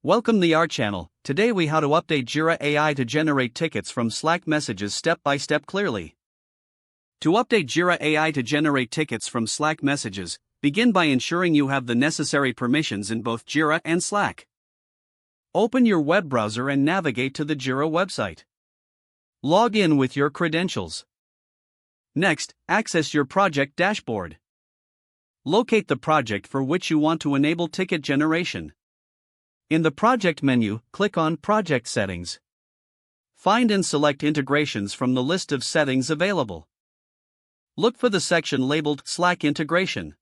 Welcome to our channel. Today we how to update Jira AI to generate tickets from Slack messages step by step clearly. To update Jira AI to generate tickets from Slack messages, begin by ensuring you have the necessary permissions in both Jira and Slack. Open your web browser and navigate to the Jira website. Log in with your credentials. Next, access your project dashboard. Locate the project for which you want to enable ticket generation. In the Project menu, click on Project Settings. Find and select integrations from the list of settings available. Look for the section labeled Slack Integration.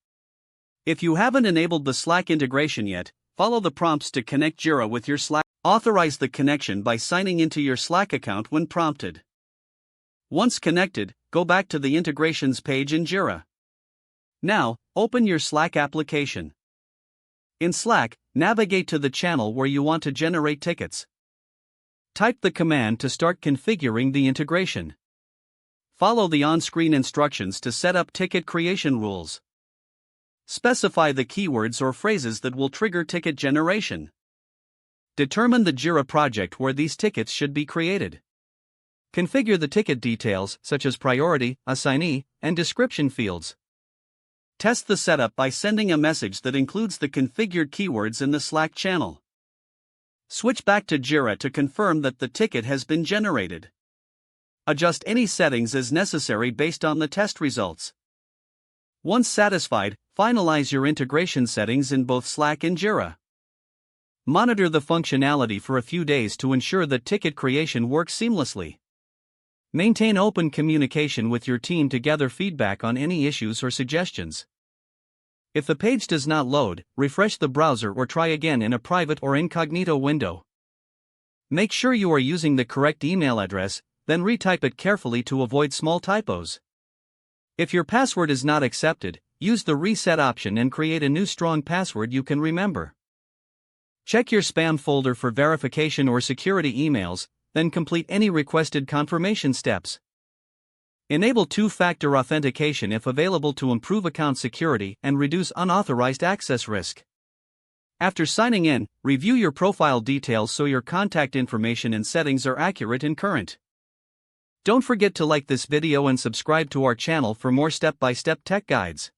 If you haven't enabled the Slack integration yet, follow the prompts to connect Jira with your Slack. Authorize the connection by signing into your Slack account when prompted. Once connected, go back to the Integrations page in Jira. Now, open your Slack application. In Slack, navigate to the channel where you want to generate tickets. Type the command to start configuring the integration. Follow the on-screen instructions to set up ticket creation rules. Specify the keywords or phrases that will trigger ticket generation. Determine the Jira project where these tickets should be created. Configure the ticket details such as priority, assignee, and description fields. Test the setup by sending a message that includes the configured keywords in the Slack channel. Switch back to Jira to confirm that the ticket has been generated. Adjust any settings as necessary based on the test results. Once satisfied, finalize your integration settings in both Slack and Jira. Monitor the functionality for a few days to ensure that ticket creation works seamlessly. Maintain open communication with your team to gather feedback on any issues or suggestions. If the page does not load, refresh the browser or try again in a private or incognito window. Make sure you are using the correct email address, then retype it carefully to avoid small typos. If your password is not accepted, use the reset option and create a new strong password you can remember. Check your spam folder for verification or security emails, then complete any requested confirmation steps. Enable two-factor authentication if available to improve account security and reduce unauthorized access risk. After signing in, review your profile details so your contact information and settings are accurate and current. Don't forget to like this video and subscribe to our channel for more step-by-step tech guides.